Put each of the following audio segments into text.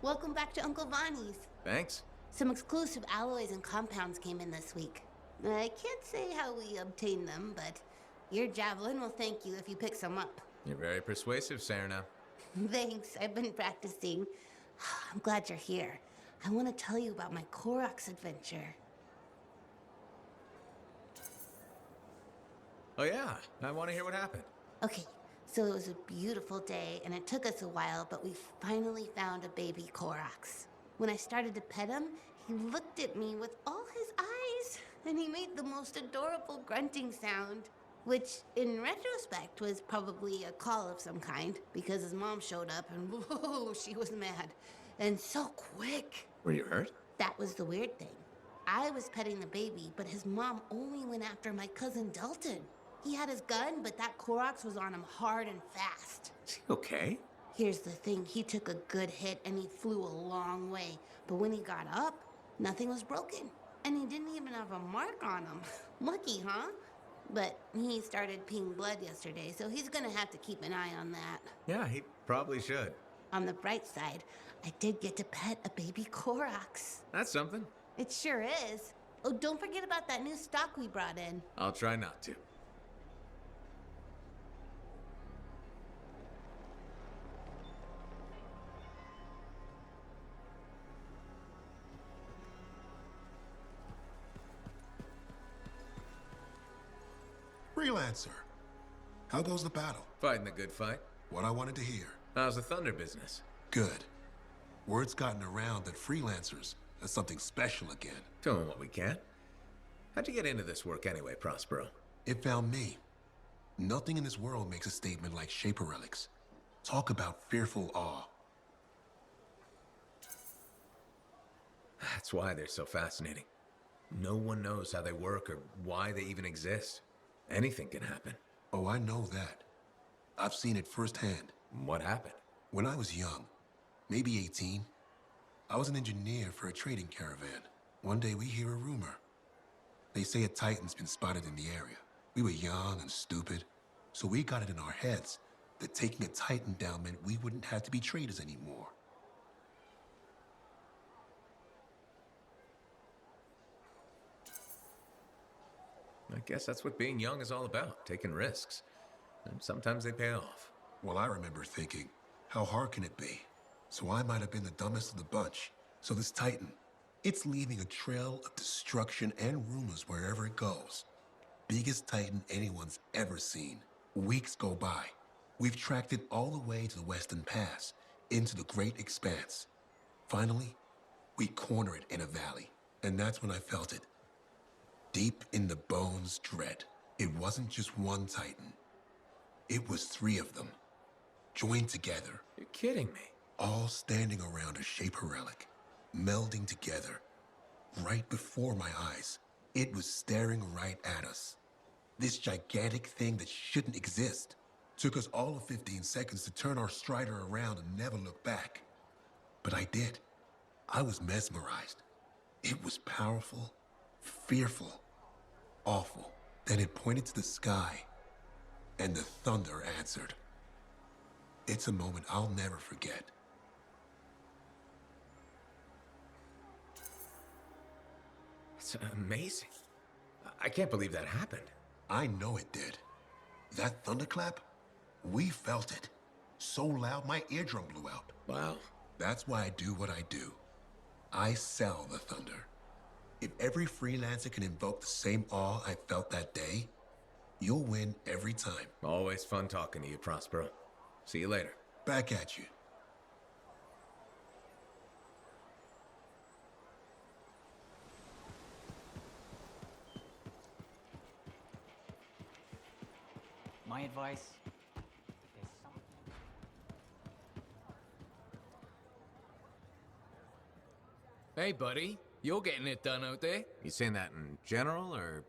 Welcome back to Uncle Vonnie's. Thanks. Some exclusive alloys and compounds came in this week. I can't say how we obtained them, but your Javelin will thank you if you pick some up. You're very persuasive, Serena. Thanks, I've been practicing. I'm glad you're here. I want to tell you about my Koroks adventure. Oh yeah, I want to hear what happened. Okay, so it was a beautiful day, and it took us a while, but we finally found a baby Koroks. When I started to pet him, he looked at me with all his eyes, and he made the most adorable grunting sound, which, in retrospect, was probably a call of some kind, because his mom showed up, and whoa, she was mad. And so quick. Were you hurt? That was the weird thing. I was petting the baby, but his mom only went after my cousin Dalton. He had his gun, but that Koroks was on him hard and fast. Is he okay? Here's the thing, he took a good hit and he flew a long way. But when he got up, nothing was broken. And he didn't even have a mark on him. Lucky, huh? But he started peeing blood yesterday, so he's gonna have to keep an eye on that. Yeah, he probably should. On the bright side, I did get to pet a baby Koroks. That's something. It sure is. Oh, don't forget about that new stock we brought in. I'll try not to. Freelancer. How goes the battle? Fighting the good fight. What I wanted to hear. How's the thunder business? Good. Word's gotten around that freelancers are something special again. Doing what we can. How'd you get into this work anyway, Prospero? It found me. Nothing in this world makes a statement like Shaper Relics. Talk about fearful awe. That's why they're so fascinating. No one knows how they work or why they even exist. Anything can happen. Oh, I know that. I've seen it firsthand. What happened? When I was young, maybe 18, I was an engineer for a trading caravan. One day we hear a rumor. They say a Titan's been spotted in the area. We were young and stupid, so we got it in our heads that taking a Titan down meant we wouldn't have to be traders anymore. I guess that's what being young is all about, taking risks. And sometimes they pay off. Well, I remember thinking, how hard can it be? So I might have been the dumbest of the bunch. So this Titan, it's leaving a trail of destruction and rumors wherever it goes. Biggest Titan anyone's ever seen. Weeks go by. We've tracked it all the way to the Western Pass, into the Great Expanse. Finally, we corner it in a valley. And that's when I felt it. Deep in the bones dread. It wasn't just one Titan. It was 3 of them, joined together. You're kidding me. All standing around a Shaper relic, melding together. Right before my eyes, it was staring right at us. This gigantic thing that shouldn't exist. Took us all of 15 seconds to turn our Strider around and never look back. But I did. I was mesmerized. It was powerful, fearful, awful. Then it pointed to the sky, and the thunder answered. It's a moment I'll never forget. It's amazing. I can't believe that happened. I know it did. That thunderclap, we felt it. So loud my eardrum blew out. Wow. That's why I do what I do. I sell the thunder. If every freelancer can invoke the same awe I felt that day, you'll win every time. Always fun talking to you, Prospero. See you later. Back at you. My advice is something. Hey, buddy. You're getting it done out there. You saying that in general, or?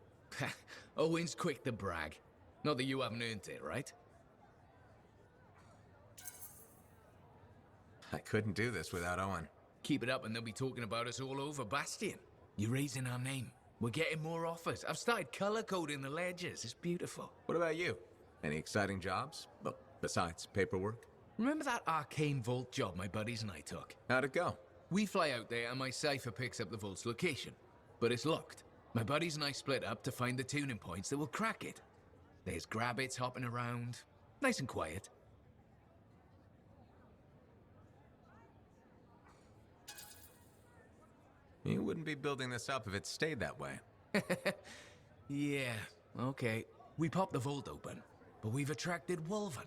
Owen's quick to brag. Not that you haven't earned it, right? I couldn't do this without Owen. Keep it up and they'll be talking about us all over Bastion. You're raising our name. We're getting more offers. I've started color coding the ledgers. It's beautiful. What about you? Any exciting jobs? Well, besides paperwork? Remember that arcane vault job my buddies and I took? How'd it go? We fly out there and my cipher picks up the vault's location. But it's locked. My buddies and I split up to find the tuning points that will crack it. There's grabbits hopping around. Nice and quiet. You wouldn't be building this up if it stayed that way. Yeah, okay. We popped the vault open, but we've attracted Wolven.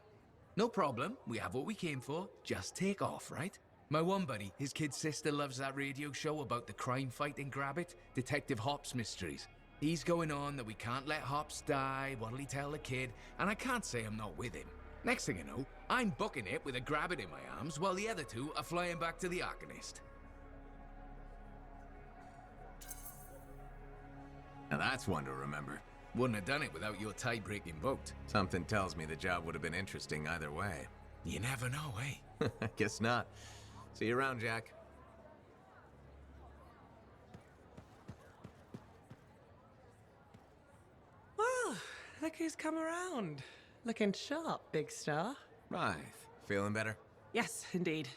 No problem, we have what we came for. Just take off, right? My one buddy, his kid's sister loves that radio show about the crime-fighting Grabbit, Detective Hops Mysteries. He's going on that we can't let Hops die, what'll he tell the kid, and I can't say I'm not with him. Next thing I know, I'm booking it with a Grabbit in my arms while the other two are flying back to the Arcanist. Now that's one to remember. Wouldn't have done it without your tie-breaking vote. Something tells me the job would have been interesting either way. You never know, eh? Guess not. See you around, Jack. Well, look who's come around. Looking sharp, big star. Right. Feeling better? Yes, indeed.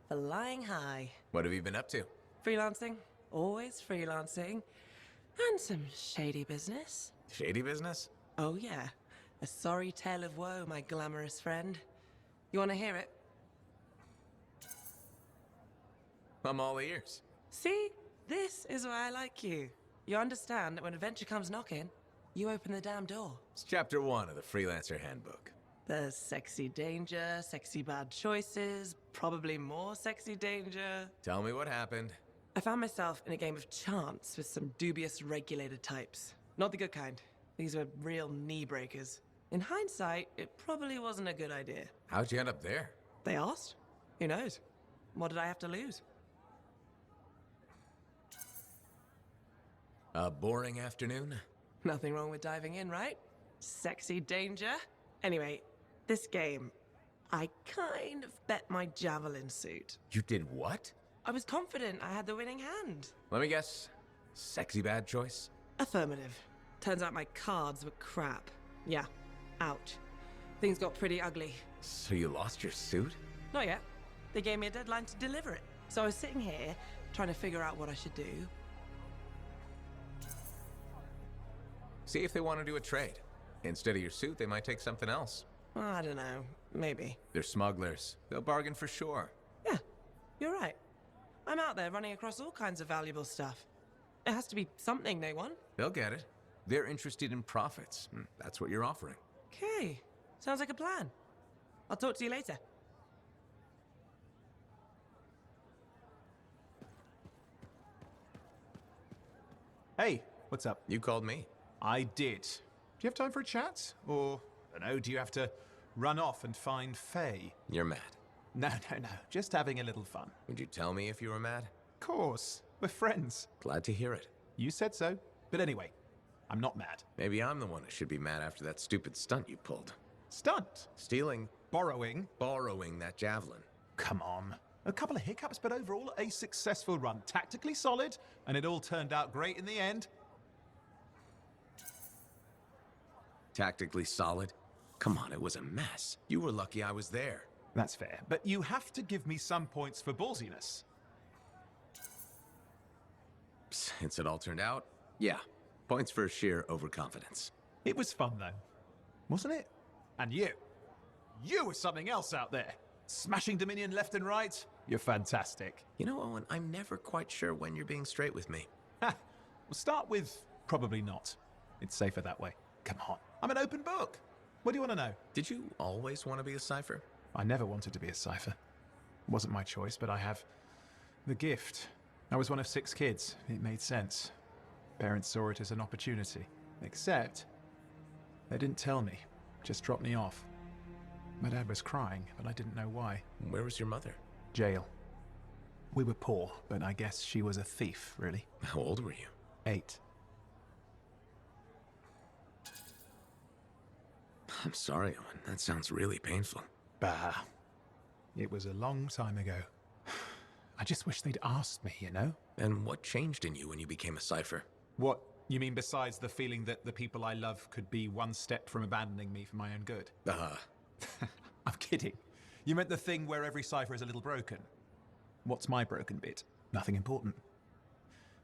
Flying high. What have you been up to? Freelancing. Always freelancing. And some shady business. Shady business? Oh, yeah. A sorry tale of woe, my glamorous friend. You want to hear it? I'm all ears. See? This is why I like you. You understand that when adventure comes knocking, you open the damn door. It's chapter 1 of the Freelancer Handbook. There's sexy danger, sexy bad choices, probably more sexy danger. Tell me what happened. I found myself in a game of chance with some dubious regulated types. Not the good kind. These were real knee breakers. In hindsight, it probably wasn't a good idea. How'd you end up there? They asked. Who knows? What did I have to lose? A boring afternoon? Nothing wrong with diving in, right? Sexy danger. Anyway, this game, I kind of bet my Javelin suit. You did what? I was confident I had the winning hand. Let me guess. Sexy bad choice? Affirmative. Turns out my cards were crap. Yeah, out. Things got pretty ugly. So you lost your suit? Not yet. They gave me a deadline to deliver it. So I was sitting here, trying to figure out what I should do. See if they want to do a trade. Instead of your suit, they might take something else. I don't know. Maybe. They're smugglers. They'll bargain for sure. Yeah, you're right. I'm out there running across all kinds of valuable stuff. It has to be something they want. They'll get it. They're interested in profits. That's what you're offering. Okay, sounds like a plan. I'll talk to you later. Hey, what's up? You called me. I did. Do you have time for a chat? Or, I don't know, do you have to run off and find Faye? You're mad. No. Just having a little fun. Would you tell me if you were mad? Of course. We're friends. Glad to hear it. You said so. But anyway, I'm not mad. Maybe I'm the one who should be mad after that stupid stunt you pulled. Stunt. Stealing, Borrowing. borrowing that javelin. Come on. A couple of hiccups, but overall a successful run. Tactically solid, and it all turned out great in the end. Tactically solid? Come on, it was a mess. You were lucky I was there. That's fair. But you have to give me some points for ballsiness. Since it all turned out, yeah. Points for sheer overconfidence. It was fun, though. Wasn't it? And you. You were something else out there. Smashing Dominion left and right. You're fantastic. You know, Owen, I'm never quite sure when you're being straight with me. Ha! We'll start with probably not. It's safer that way. Come on. I'm an open book. What do you want to know? Did you always want to be a cipher? I never wanted to be a cipher. It wasn't my choice, but I have the gift. I was one of 6 kids. It made sense. Parents saw it as an opportunity. Except, they didn't tell me. Just dropped me off. My dad was crying, but I didn't know why. Where was your mother? Jail. We were poor, but I guess she was a thief, really. How old were you? 8. I'm sorry, Owen. That sounds really painful. Bah. It was a long time ago. I just wish they'd asked me, you know? And what changed in you when you became a cipher? What? You mean besides the feeling that the people I love could be one step from abandoning me for my own good? Uh, I'm kidding. You meant the thing where every cipher is a little broken. What's my broken bit? Nothing important.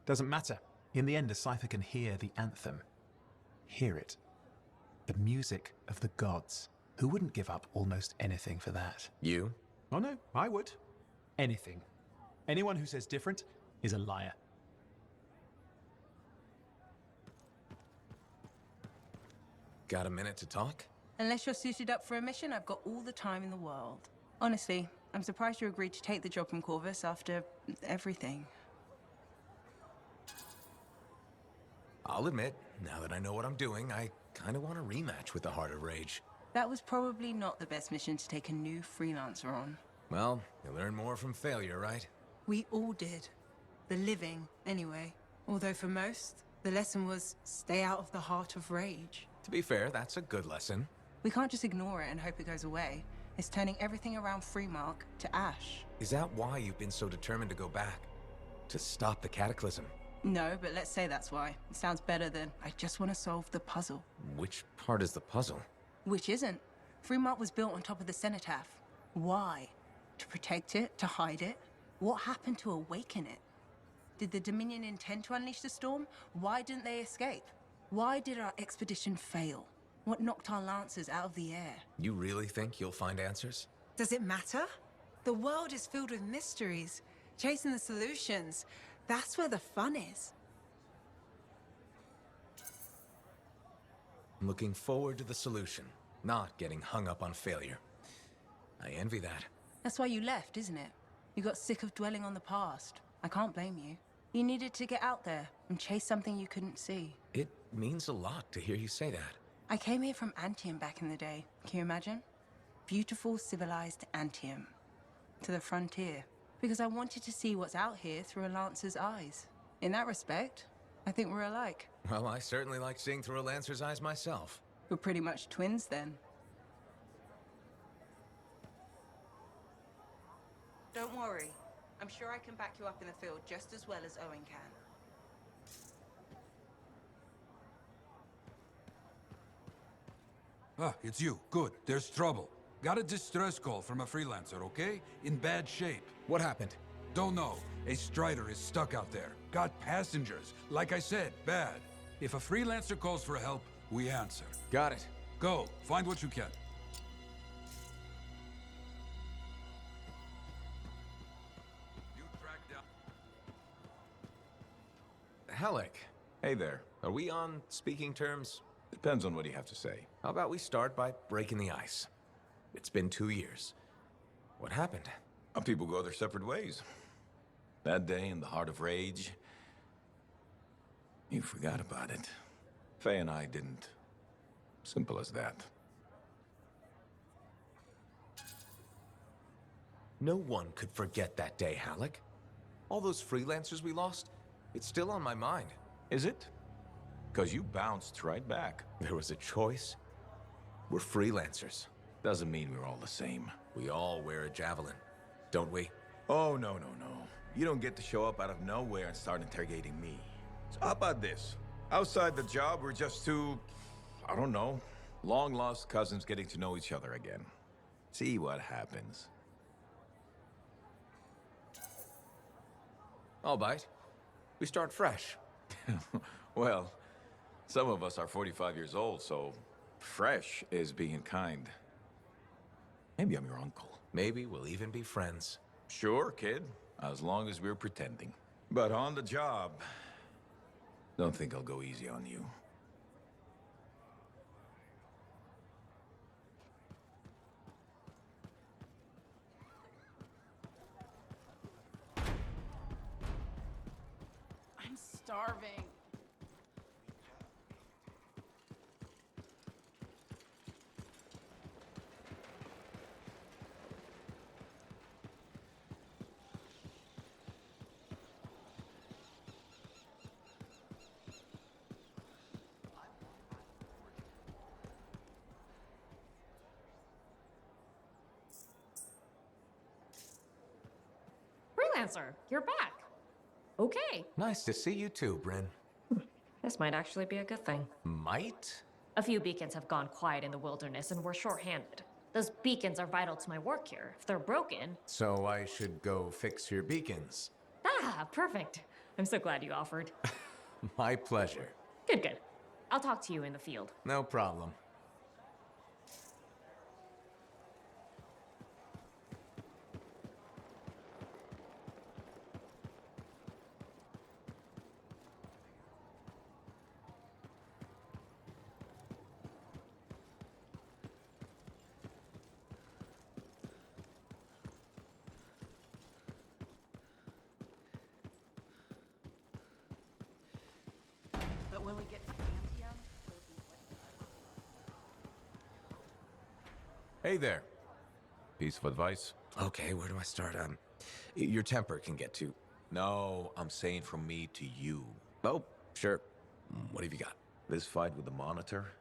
Doesn't matter. In the end, a cipher can hear the anthem. Hear it. The music of the gods. Who wouldn't give up almost anything for that? You? Oh no, I would. Anything. Anyone who says different is a liar. Got a minute to talk? Unless you're suited up for a mission, I've got all the time in the world. Honestly, I'm surprised you agreed to take the job from Corvus after everything. I'll admit, now that I know what I'm doing, I kind of want a rematch with the Heart of Rage. That was probably not the best mission to take a new freelancer on. Well, you learn more from failure, right? We all did. The living, anyway. Although for most, the lesson was stay out of the Heart of Rage. To be fair, that's a good lesson. We can't just ignore it and hope it goes away. It's turning everything around Freemark to ash. Is that why you've been so determined to go back? To stop the cataclysm? No, but let's say that's why. It sounds better than I just want to solve the puzzle. Which part is the puzzle? Which isn't. Freemark was built on top of the cenotaph. Why? To protect it? To hide it? What happened to awaken it? Did the Dominion intend to unleash the storm? Why didn't they escape? Why did our expedition fail? What knocked our lancers out of the air? You really think you'll find answers? Does it matter? The world is filled with mysteries. Chasing the solutions, that's where the fun is. I'm looking forward to the solution, not getting hung up on failure. I envy that. That's why you left, isn't it? You got sick of dwelling on the past. I can't blame you. You needed to get out there and chase something you couldn't see. It means a lot to hear you say that. I came here from Anthem back in the day. Can you imagine? Beautiful, civilized Anthem. To the frontier. Because I wanted to see what's out here through a Lancer's eyes. In that respect, I think we're alike. Well, I certainly like seeing through a Lancer's eyes myself. We're pretty much twins then. Don't worry. I'm sure I can back you up in the field just as well as Owen can. Ah, it's you. Good. There's trouble. Got a distress call from a freelancer, okay? In bad shape. What happened? Don't know. A Strider is stuck out there. Got passengers. Like I said, bad. If a freelancer calls for help, we answer. Got it. Go. Find what you can. You track down... Halleck, Hey there. are we on speaking terms? Depends on what you have to say. How about we start by breaking the ice? It's been 2 years. What happened? People go their separate ways. That day in the Heart of Rage, you forgot about it. Faye and I didn't. Simple as that. No one could forget that day, Halleck. All those freelancers we lost, it's still on my mind. Is it? Because you bounced right back. There was a choice. We're freelancers. Doesn't mean we're all the same. We all wear a Javelin, don't we? Oh, no. You don't get to show up out of nowhere and start interrogating me. So how about this? Outside the job, we're just two, I don't know, long-lost cousins getting to know each other again. See what happens. I'll bite. We start fresh. Well, some of us are 45 years old, so fresh is being kind. Maybe I'm your uncle. Maybe we'll even be friends. Sure, kid, as long as we're pretending. But on the job, don't think I'll go easy on you. I'm starving. Freelancer, you're back. Okay, Nice to see you too, Bryn. this might actually be a good thing. Might? A few beacons have gone quiet in the wilderness and we're short-handed. Those beacons are vital to my work here. If they're broken... So I should go fix your beacons. Ah, perfect. I'm so glad you offered. My pleasure. Good, good. I'll talk to you in the field. No problem. But when we get to Anthem, Hey there. Piece of advice? Okay, where do I start? Your temper can get too... No, I'm saying from me to you. Oh, sure. What have you got? This fight with the Monitor,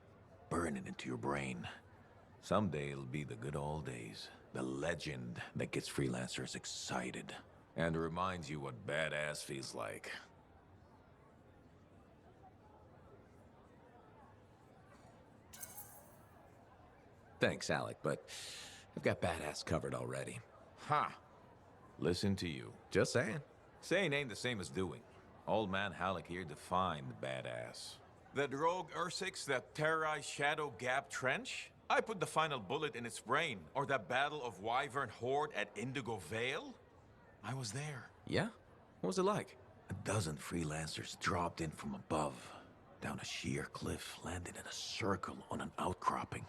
burn it into your brain. Someday it'll be the good old days. The legend that gets freelancers excited. And reminds you what badass feels like. Thanks, Alec, but I've got badass covered already. Ha! Listen to you. Just saying. Saying ain't the same as doing. Old man Halleck here defined badass. That rogue Ursix that terrorized Shadow Gap Trench? I put the final bullet in its brain. Or that battle of Wyvern Horde at Indigo Vale? I was there. Yeah? What was it like? A dozen freelancers dropped in from above. Down a sheer cliff, landed in a circle on an outcropping.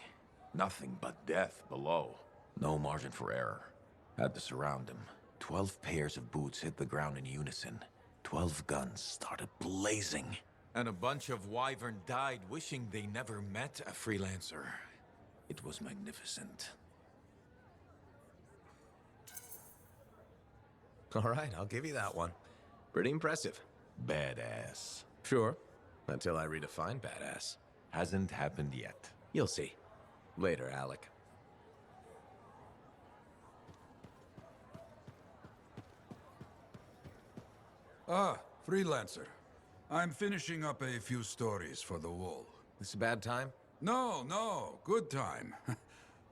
Nothing but death below. No margin for error. Had to surround them. 12 pairs of boots hit the ground in unison. 12 guns started blazing. And a bunch of Wyvern died wishing they never met a freelancer. It was magnificent. All right, I'll give you that one. Pretty impressive. Badass. Sure. Until I redefine badass. Hasn't happened yet. You'll see. Later, Alec. Ah, freelancer. I'm finishing up a few stories for the wall. This a bad time? No, good time.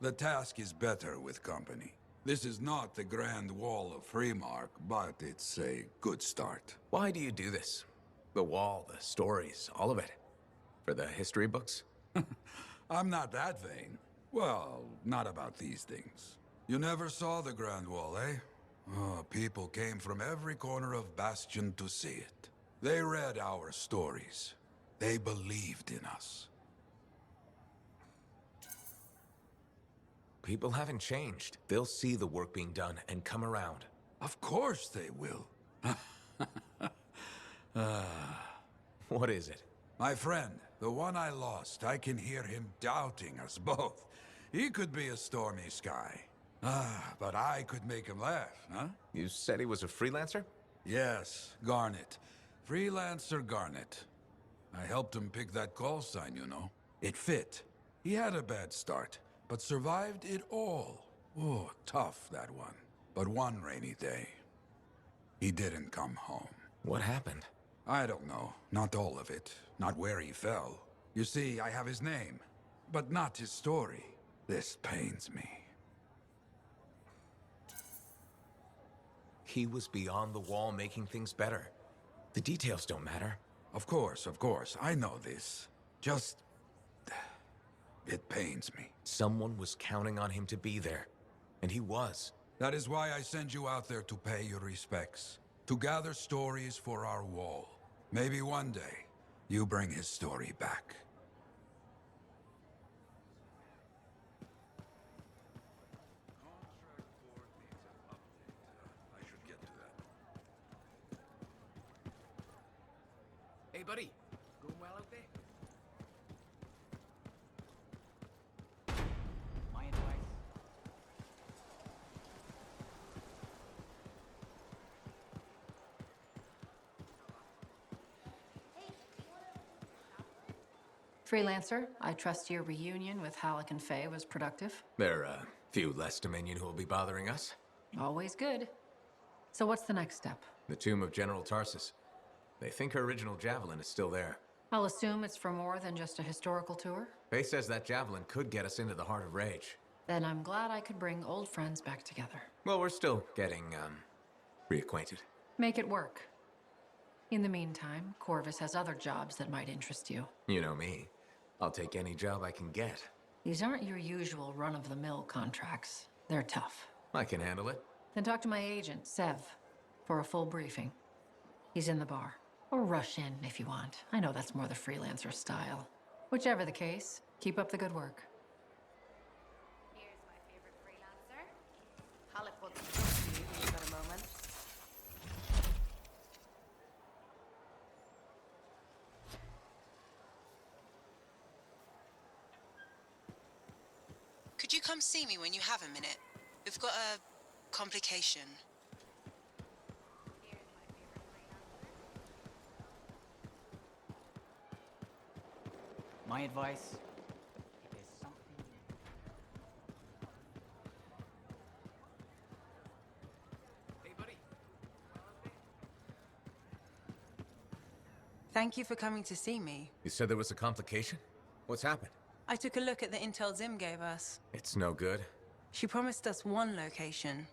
The task is better with company. This is not the Grand Wall of Freemark, but it's a good start. Why do you do this? The wall, the stories, all of it. For the history books? I'm not that vain. Well, not about these things. You never saw the Grand Wall, eh? Oh, people came from every corner of Bastion to see it. They read our stories. They believed in us. People haven't changed. They'll see the work being done and come around. Of course they will. What is it? My friend, the one I lost, I can hear him doubting us both. He could be a stormy sky. But I could make him laugh, huh? You said he was a freelancer? Yes, Garnet. Freelancer Garnet. I helped him pick that call sign, you know. It fit. He had a bad start, but survived it all. Oh, tough, that one. But one rainy day, he didn't come home. What happened? I don't know. Not all of it. Not where he fell. You see, I have his name, but not his story. This pains me. He was beyond the wall making things better. The details don't matter. Of course. I know this. Just... it pains me. Someone was counting on him to be there. And he was. That is why I send you out there to pay your respects. To gather stories for our wall. Maybe one day, you bring his story back. Hey, buddy. Going well out there? My advice. Freelancer, I trust your reunion with Halleck and Faye was productive. There are a few less Dominion who will be bothering us. Always good. So what's the next step? The tomb of General Tarsus. They think her original Javelin is still there. I'll assume it's for more than just a historical tour? Faye says that Javelin could get us into the Heart of Rage. Then I'm glad I could bring old friends back together. Well, we're still getting, reacquainted. Make it work. In the meantime, Corvus has other jobs that might interest you. You know me. I'll take any job I can get. These aren't your usual run-of-the-mill contracts. They're tough. I can handle it. Then talk to my agent, Sev, for a full briefing. He's in the bar. Or rush in if you want. I know that's more the freelancer style. Whichever the case, keep up the good work. Here's my favorite freelancer. Halleck will talk to you when you've got a moment. Could you come see me when you have a minute? We've got a complication. My advice is something. Hey, buddy. Thank you for coming to see me. You said there was a complication? What's happened? I took a look at the intel Zim gave us. It's no good. She promised us 1 location.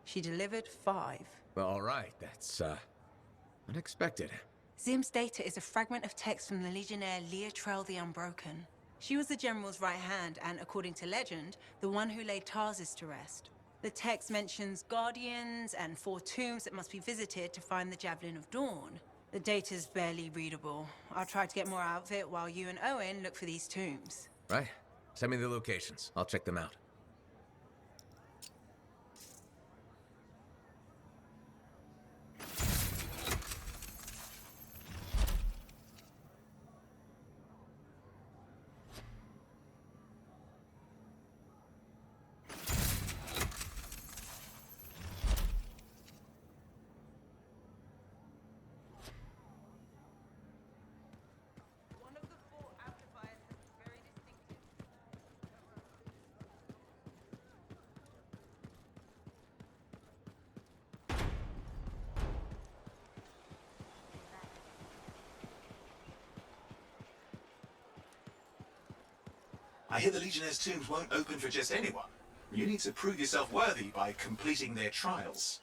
She delivered 5. Well, all right. That's, unexpected. Zim's data is a fragment of text from the Legionnaire Leotrel the Unbroken. She was the General's right hand and, according to legend, the one who laid Tarsus to rest. The text mentions guardians and 4 tombs that must be visited to find the Javelin of Dawn. The data's barely readable. I'll try to get more out of it while you and Owen look for these tombs. Right. Send me the locations. I'll check them out. One of the 4 amplifiers is very distinctive. I hear the Legionnaire's tombs won't open for just anyone. You need to prove yourself worthy by completing their trials.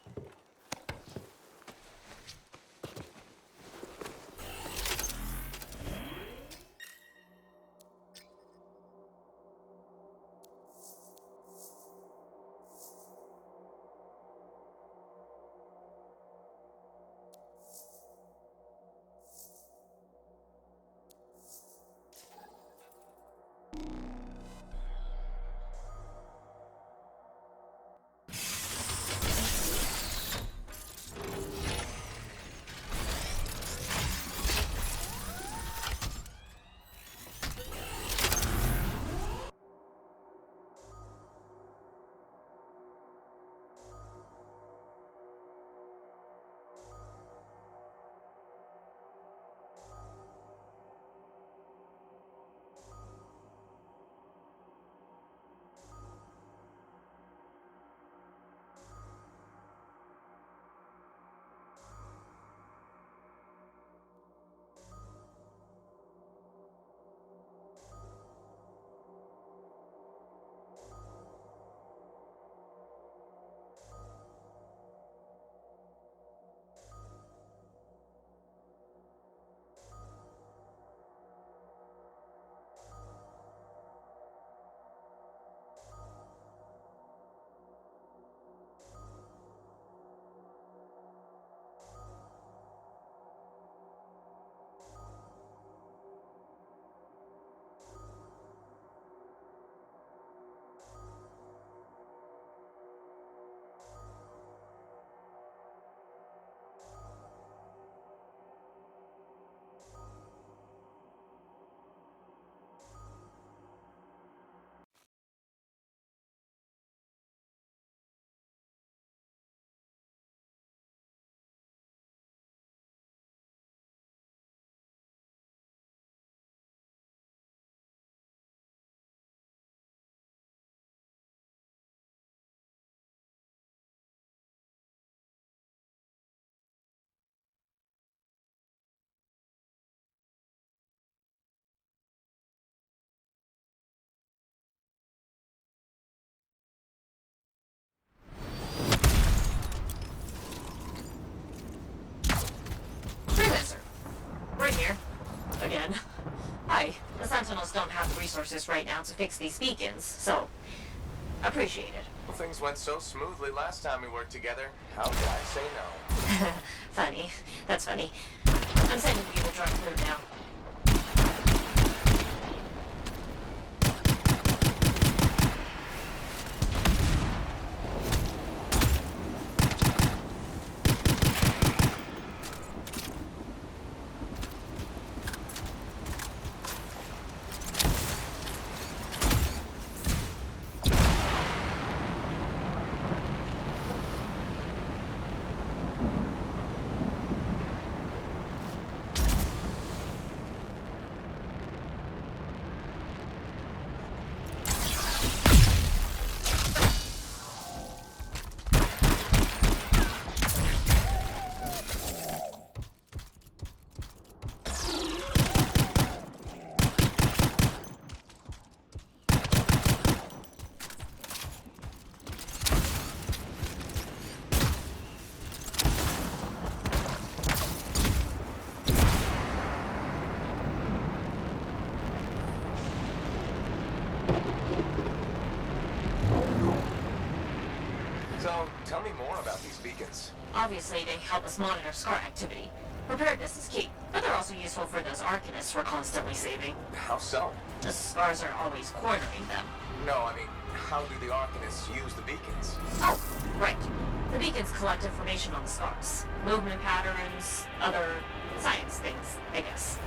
resources right now to fix these beacons, so appreciate it. Well, things went so smoothly last time we worked together. How could I say no? Funny. That's funny. I'm sending you the drug through now. So, tell me more about these beacons. Obviously, they help us monitor scar activity. Preparedness is key, but they're also useful for those Arcanists we're constantly saving. How so? The scars are always cornering them. No, I mean, how do the Arcanists use the beacons? Oh, right. The beacons collect information on the scars. Movement patterns, other science things, I guess.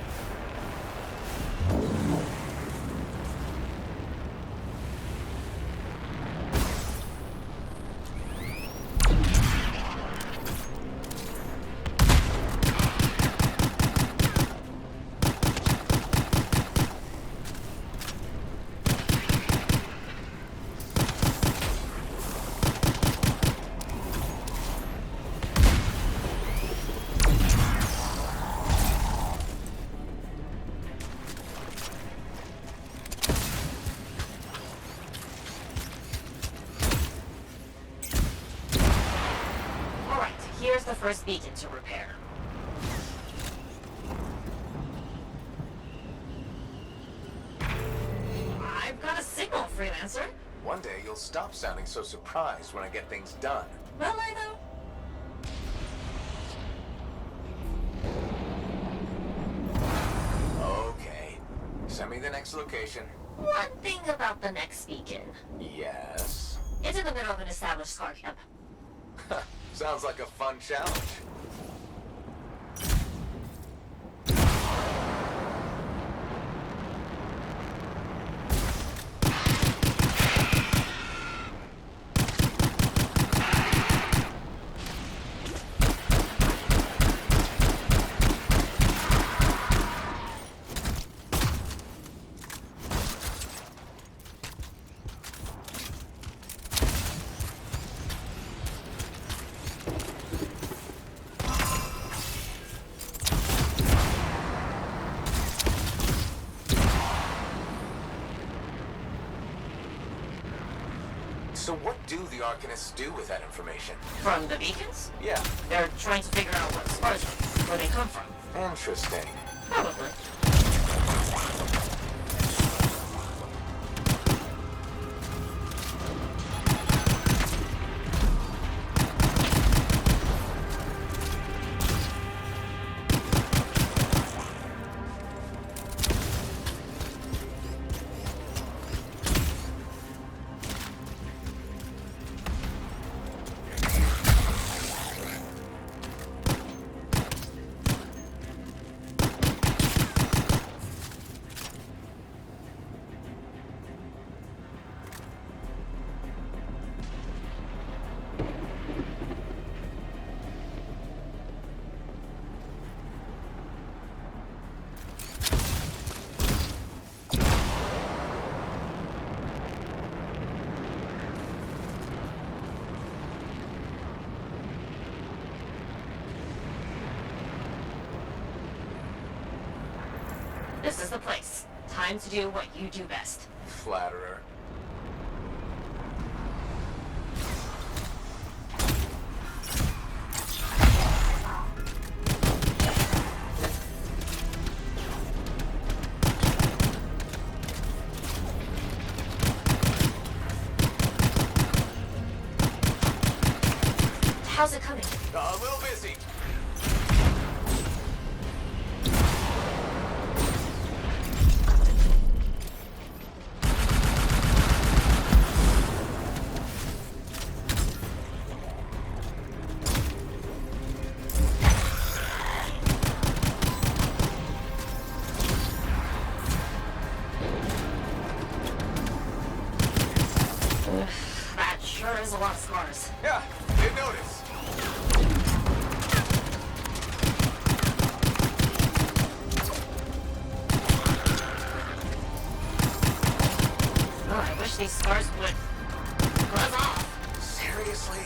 Here's the first beacon to repair. I've got a signal, Freelancer. One day you'll stop sounding so surprised when I get things done. Will I, though? Okay. Send me the next location. One thing about the next beacon. Yes? It's in the middle of an established scar camp. Sounds like a fun challenge. So what do the Arcanists do with that information? From the beacons? Yeah. They're trying to figure out what scars are, where they come from. Interesting. Probably. This is the place. Time to do what you do best. Flatterer. How's it coming? A little busy. That sure is a lot of scars. Yeah, did notice. Oh, I wish these scars would buzz off. Seriously?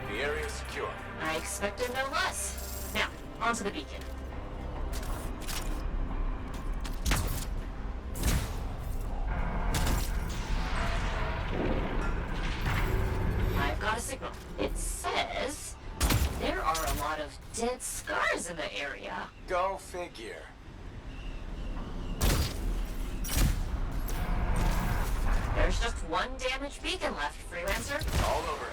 The area is secure. I expected no less. Now, onto the beacon. I've got a signal. It says there are a lot of dead scars in the area. Go figure. There's just one damaged beacon left, Freelancer. All over it.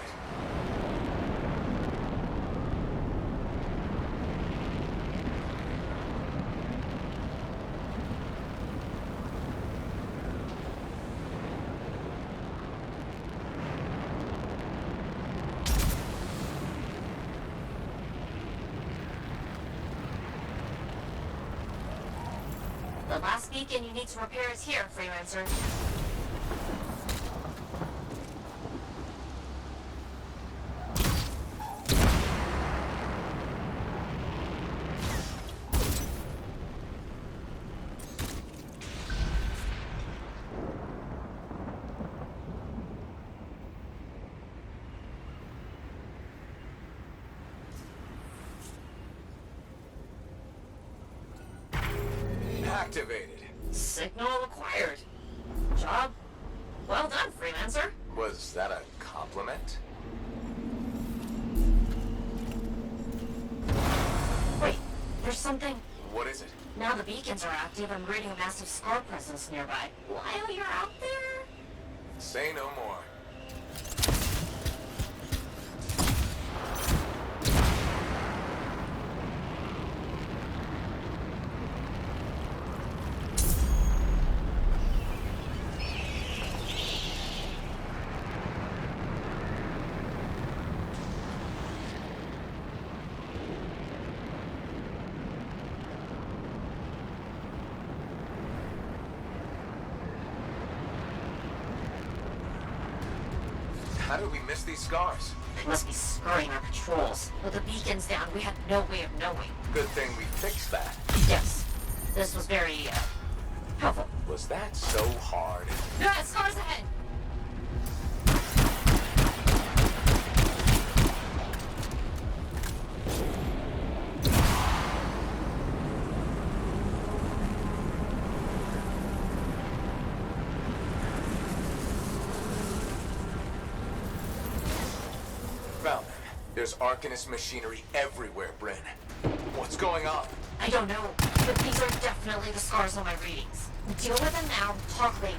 The last beacon you need to repair is here, Freelancer. Activated. Signal acquired. Job well done, Freelancer. Was that a compliment? Wait, there's something. What is it? Now the beacons are active, I'm reading a massive scar presence nearby. While you're out there? Say no more. How did we miss these scars? They must be scurrying our patrols. With the beacons down, we had no way of knowing. Good thing we fixed that. Yes. This was very, helpful. Was that so hard? Yeah, scars ahead! Found them. There's Arcanist machinery everywhere, Bryn. What's going on? I don't know, but these are definitely the scars on my readings. Deal with them now, talk later.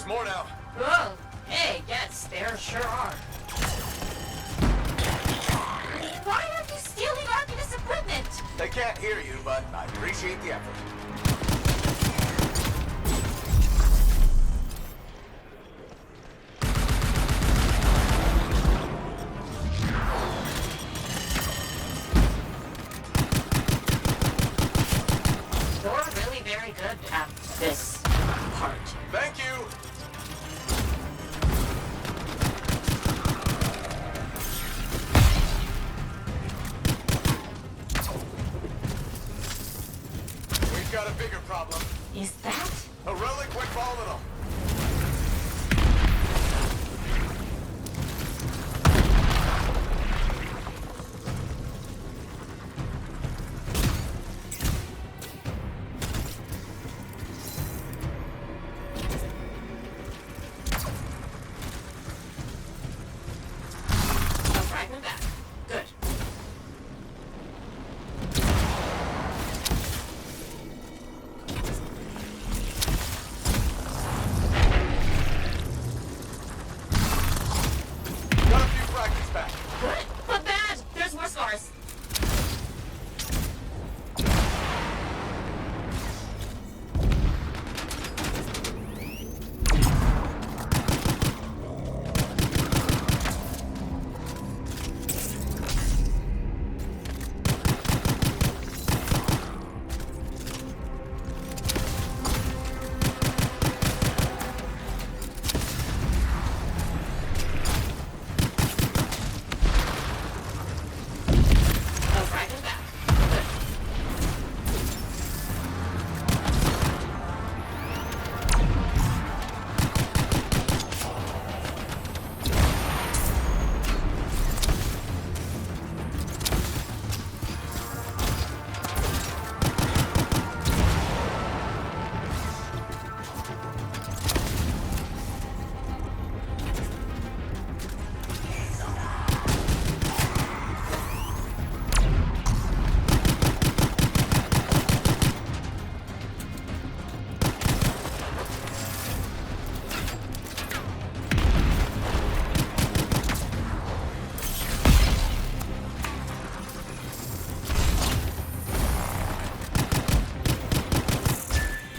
More now. Whoa! Hey, yes, there sure are. Why are They can't hear you, but I appreciate the effort. You're really very good at this part. Thank you! We've got a bigger problem. Is that? A relic went volatile. A fragment back. Good. Got a few fragments back. Good, but bad. There's more scars. A fragment back. Good.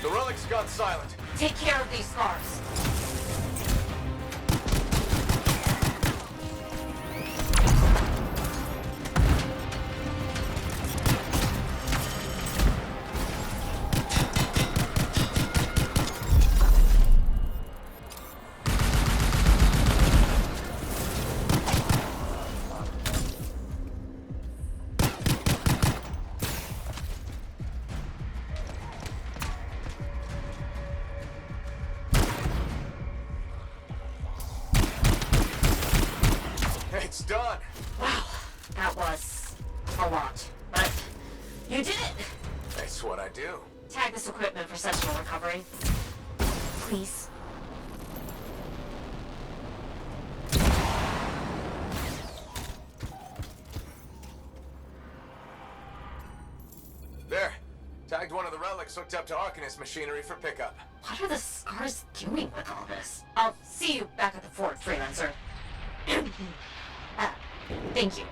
The relic's gone silent. Take care of these scars. It's done. Wow, that was a lot. But you did it! That's what I do. Tag this equipment for sentinel recovery. Please. There. Tagged one of the relics hooked up to Arcanist machinery for pickup. What are the scars doing with all this? I'll see you back at the fort, freelancer. Thank you.